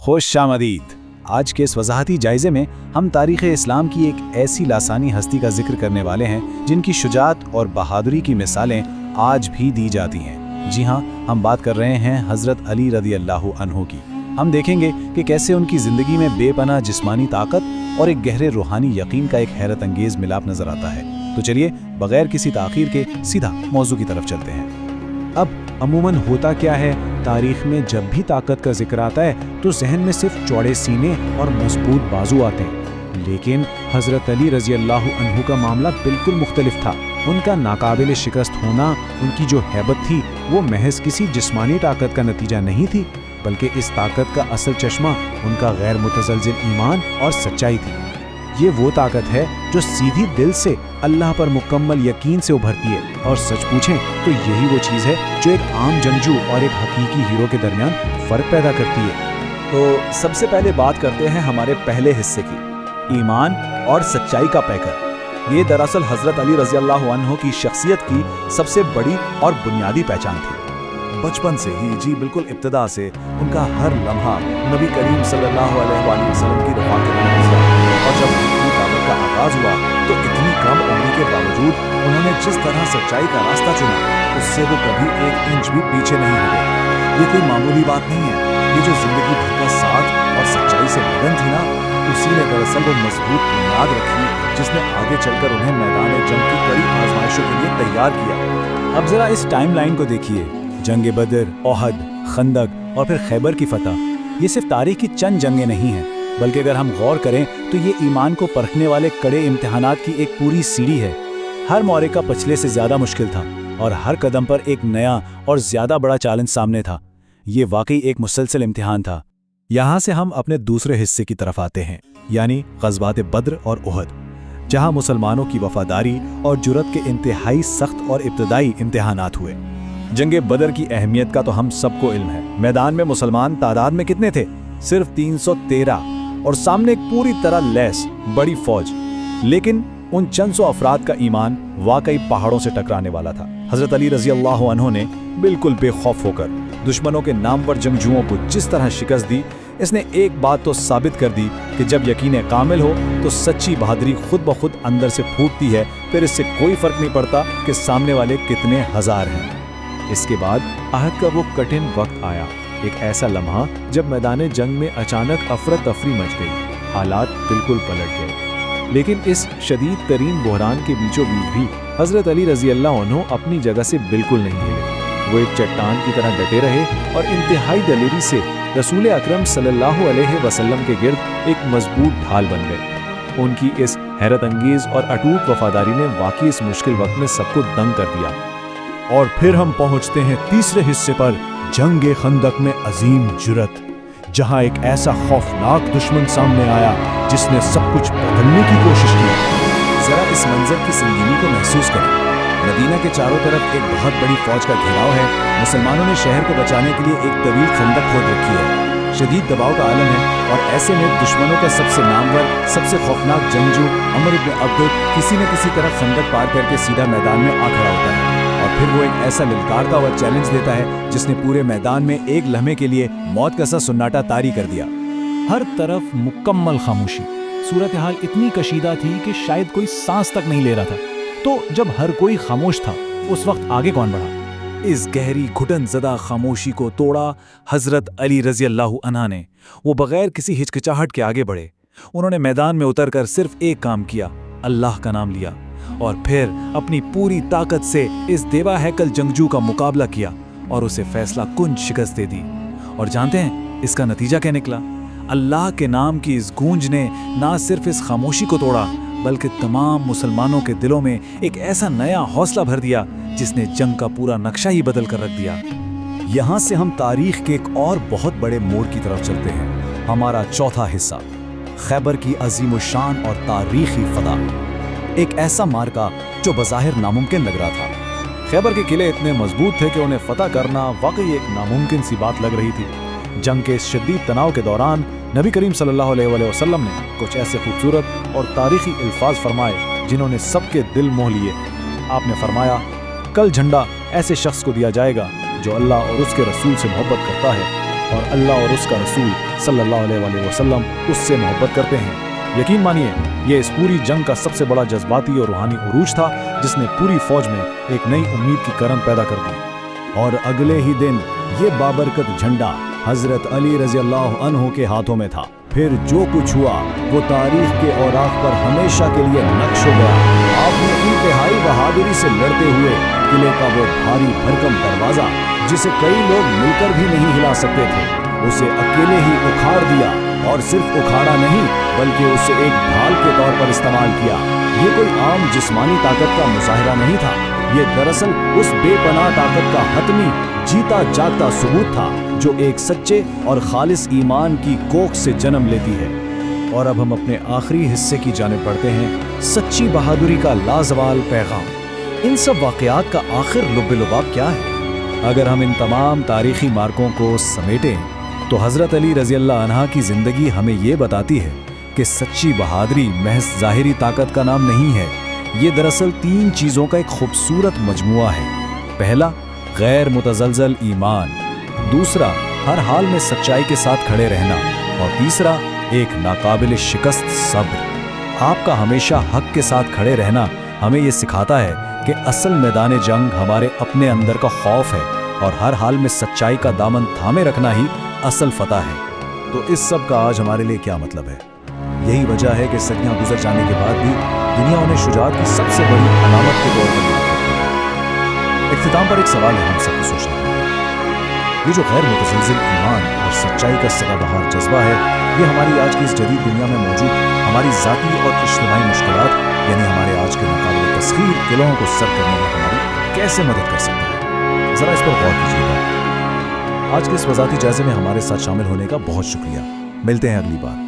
خوش आमदीद। आज के इस वजाहती जायजे में हम तारीख़ इस्लाम की एक ऐसी लासानी हस्ती का जिक्र करने वाले हैं जिनकी शुजात और बहादुरी की मिसालें आज भी दी जाती हैं। जी हाँ, हम बात कर रहे हैं हज़रत अली रज़ियल्लाहु अन्हु की। हम देखेंगे कि कैसे उनकी ज़िंदगी में बेपनाह जिस्मानी ताकत और एक गहरे रूहानी यकीन का एक हैरत अंगेज़ मिलाप नज़र आता है। तो चलिए बग़ैर किसी ताख़ीर के सीधा मौजू की तरफ चलते हैं। अब अमूमन होता क्या है, तारीख़ में जब भी ताकत का जिक्र आता है तो जहन में सिर्फ चौड़े सीने और मजबूत बाजू आते हैं, लेकिन हज़रत अली रज़ियल्लाहु अन्हु का मामला बिल्कुल मुख्तलिफ था। उनका नाकाबिल शिकस्त होना, उनकी जो हैबत थी वो महज किसी जिस्मानी ताकत का नतीजा नहीं थी, बल्कि इस ताकत का असल चश्मा उनका गैर मुतज़लज़िल ईमान और सच्चाई थी। ये वो ताकत है जो सीधी दिल से अल्लाह पर मुकम्मल यकीन से उभरती है, और सच पूछें तो यही वो चीज़ है जो एक आम जंगजू और एक हकीकी हीरो के दरमियान फ़र्क पैदा करती है। तो सबसे पहले बात करते हैं हमारे पहले हिस्से की, ईमान और सच्चाई का पैकर। ये दरअसल हज़रत अली रज़ियल्लाहु अन्हु की शख्सियत की सबसे बड़ी और बुनियादी पहचान थी। बचपन से ही, जी बिल्कुल इब्तिदा से, उनका हर लम्हा नबी करीम सल्लल्लाहु अलैहि वसल्लम की रफ़ाक़त में गुज़रा। और जब उनकी दावत का आगाज़ हुआ तो इतनी कम उम्र के बावजूद उन्होंने जिस तरह सच्चाई का रास्ता चुना, उससे वो कभी एक इंच भी पीछे नहीं हटे। ये कोई मामूली बात नहीं है। ये जो ज़िंदगी भर का साथ और सच्चाई से लगन थी ना, उसी ने दरअसल वो मजबूत बुनियाद रखी जिसने आगे चलकर उन्हें मैदान जंग की कड़ी आजमाइशों के लिए तैयार किया। अब ज़रा इस टाइमलाइन को देखिए। जंग बदर, ओहद, खंदक और फिर खैबर की फतह, ये सिर्फ तारीख की चंद जंगें नहीं हैं, बल्कि अगर हम गौर करें तो ये ईमान को परखने वाले कड़े इम्तिहानात की एक पूरी सीढ़ी है। हर मौरिका पिछले से ज़्यादा मुश्किल था और हर कदम पर एक नया और ज़्यादा बड़ा चैलेंज सामने था। ये वाकई एक मुसलसल इम्तिहान था। यहाँ से हम अपने दूसरे हिस्से की तरफ आते हैं, यानी ग़ज़वात बद्र और ओहद, जहाँ मुसलमानों की वफादारी और जुर्रत के इंतहाई सख्त और इब्तदाई इम्तिहानात हुए। जंग बदर की अहमियत का तो हम सबको इल्म है। मैदान में मुसलमान तादाद में कितने थे? सिर्फ 313, और सामने एक पूरी तरह लैस बड़ी फौज। लेकिन उन चंद सौ अफराद का ईमान वाकई पहाड़ों से टकराने वाला था। हज़रत अली रज़ियल्लाहु अन्हु ने बिल्कुल बेखौफ होकर दुश्मनों के नामवर जंगजुओं को जिस तरह शिकस्त दी, इसने एक बात तो साबित कर दी कि जब यकीन कामिल हो तो सच्ची बहादुरी खुद ब खुद अंदर से फूटती है। फिर इससे कोई फ़र्क नहीं पड़ता कि सामने वाले कितने हज़ार हैं। इसके बाद आहद का वो कठिन वक्त आया, एक ऐसा लम्हा जब मैदान जंग में अचानक अफरा तफरी मच गई। हालात बिल्कुल पलट गए। लेकिन इस शदीद तरीन बहरान के बीचों बीच भी हज़रत अली रज़ियल्लाहु अन्हु अपनी जगह से बिल्कुल नहीं हिले। वो एक चट्टान की तरह डटे रहे और इंतहाई दलेरी से रसूल अकरम सल्लल्लाहु अलैहि वसल्लम के गिर्द एक मजबूत ढाल बन गए। उनकी इस हैरत अंगेज़ और अटूट वफादारी ने वाकई इस मुश्किल वक्त में सबको दंग कर दिया। और फिर हम पहुंचते हैं तीसरे हिस्से पर, जंगे खंदक में अजीम जुर्रत, जहां एक ऐसा खौफनाक दुश्मन सामने आया जिसने सब कुछ बदलने की कोशिश की। जरा इस मंजर की संगीनी को महसूस करें। मदीना के चारों तरफ एक बहुत बड़ी फौज का घेराव है। मुसलमानों ने शहर को बचाने के लिए एक तवील खंदक खोद रखी है। शदीद दबाव का आलम है, और ऐसे में दुश्मनों का सबसे नामवर, सबसे खौफनाक जंगजू अमर इब्न अब्द किसी न किसी तरह खंदक पार करके सीधा मैदान में आ खड़ा होता है। और फिर वो एक ऐसा ललकारता हुआ चैलेंज देता है जिसने पूरे मैदान में एक लम्हे के लिए मौत का सा सुन्नाटा तारी कर दिया। हर तरफ मुकम्मल खामोशी। सूरत हाल इतनी कशीदा थी कि शायद कोई सांस तक नहीं ले रहा था। तो जब हर कोई खामोश था, उस वक्त आगे कौन बढ़ा? इस गहरी घुटन ज़दा खामोशी को तोड़ा हज़रत अली रज़ियल्लाहु अन्हु ने। वो बग़ैर किसी हिचकिचाहट के आगे बढ़े। उन्होंने मैदान में उतरकर सिर्फ एक काम किया, अल्लाह का नाम लिया, और फिर अपनी पूरी ताकत से इस देवा हैकल जंगजू का मुकाबला किया और उसे फैसला कुन शिकस्त दे दी। और जानते हैं इसका नतीजा क्या निकला? अल्लाह के नाम की इस गूंज ने ना सिर्फ इस खामोशी को तोड़ा, बल्कि तमाम मुसलमानों के दिलों में एक ऐसा नया हौसला भर दिया जिसने जंग का पूरा नक्शा ही बदल कर रख दिया। यहाँ से हम तारीख के एक और बहुत बड़े मोड़ की तरफ चलते हैं। हमारा चौथा हिस्सा, खैबर की अजीमुशान और तारीखी फतह। एक ऐसा मार्का जो बज़ाहिर नामुमकिन लग रहा था। खैबर के किले इतने मजबूत थे कि उन्हें फतह करना वाकई एक नामुमकिन सी बात लग रही थी। जंग के इस शदीद तनाव के दौरान नबी करीम सल्लल्लाहु अलैहि वसल्लम ने कुछ ऐसे खूबसूरत और तारीखी अल्फाज फरमाए जिन्होंने सबके दिल मोह लिए। आपने फरमाया, कल झंडा ऐसे शख्स को दिया जाएगा जो अल्लाह और उसके रसूल से मोहब्बत करता है और अल्लाह और उसका रसूल सल्लल्लाहु अलैहि वसल्लम उससे मोहब्बत करते हैं। यकीन मानिए, ये इस पूरी जंग का सबसे बड़ा जज्बाती और रूहानी उरूज था, जिसने पूरी फौज में एक नई उम्मीद की करन पैदा कर दी। और अगले ही दिन ये बाबरकत झंडा हजरत अली रजी अल्लाह अन्हु के हाथों में था। फिर जो कुछ हुआ वो तारीख के औराक पर हमेशा के लिए नक्श हो गया। आपने इंतहाई बहादुरी से लड़ते हुए किले का वो भारी भरकम दरवाजा, जिसे कई लोग मिलकर भी नहीं हिला सकते थे, उसे अकेले ही उखाड़ दिया। और सिर्फ उखाड़ा नहीं, बल्कि उसे एक ढाल के तौर पर इस्तेमाल किया। ये कोई आम जिस्मानी ताकत का मुजाहिरा नहीं था, ये दरअसल उस बेपनाह ताकत का हतमी जीता जागता सबूत था जो एक सच्चे और खालिस ईमान की कोख से जन्म लेती है। और अब हम अपने आखिरी हिस्से की जानिब बढ़ते हैं, सच्ची बहादुरी का लाजवाल पैगाम। इन सब वाक़यात का आखिर लुब-ए-लुबाब क्या है? अगर हम इन तमाम तारीखी मार्कों को समेटें तो हज़रत अली रज़ी अल्लाह अन्हा की ज़िंदगी हमें ये बताती है कि सच्ची बहादुरी महज ज़ाहिरी ताकत का नाम नहीं है। ये दरअसल 3 चीज़ों का एक खूबसूरत मजमुआ है। पहला, गैर मुतज़लज़ल ईमान। दूसरा, हर हाल में सच्चाई के साथ खड़े रहना। और तीसरा, एक नाकाबिल शिकस्त सब्र। आपका हमेशा हक के साथ खड़े रहना हमें ये सिखाता है कि असल मैदान जंग हमारे अपने अंदर का खौफ है, और हर हाल में सच्चाई का दामन थामे रखना ही असल फतह है। तो इस सब का आज हमारे लिए क्या मतलब है? यही वजह है कि सदियां गुजर जाने के बाद भी दुनिया उन्हें शुजाअत की सबसे बड़ी अलामत के तौर पर याद करती है। इख्तिताम पर एक सवाल है हम सबको सोचने का। ये जो गैर मुतज़लज़िल ईमान और सच्चाई का सदाबहार जज्बा है, ये हमारी आज की इस जदीद दुनिया में मौजूद हमारी ज़ाती और इज्तिमाई मुश्किलात, यानी हमारे आज के मुकाबले तस्खीर किलों को सर करने में हमारी कैसे मदद कर सकता है? ज़रा इस पर गौर कीजिएगा। आज के इस वज़ाती जायज़े में हमारे साथ शामिल होने का बहुत शुक्रिया। मिलते हैं अगली बार।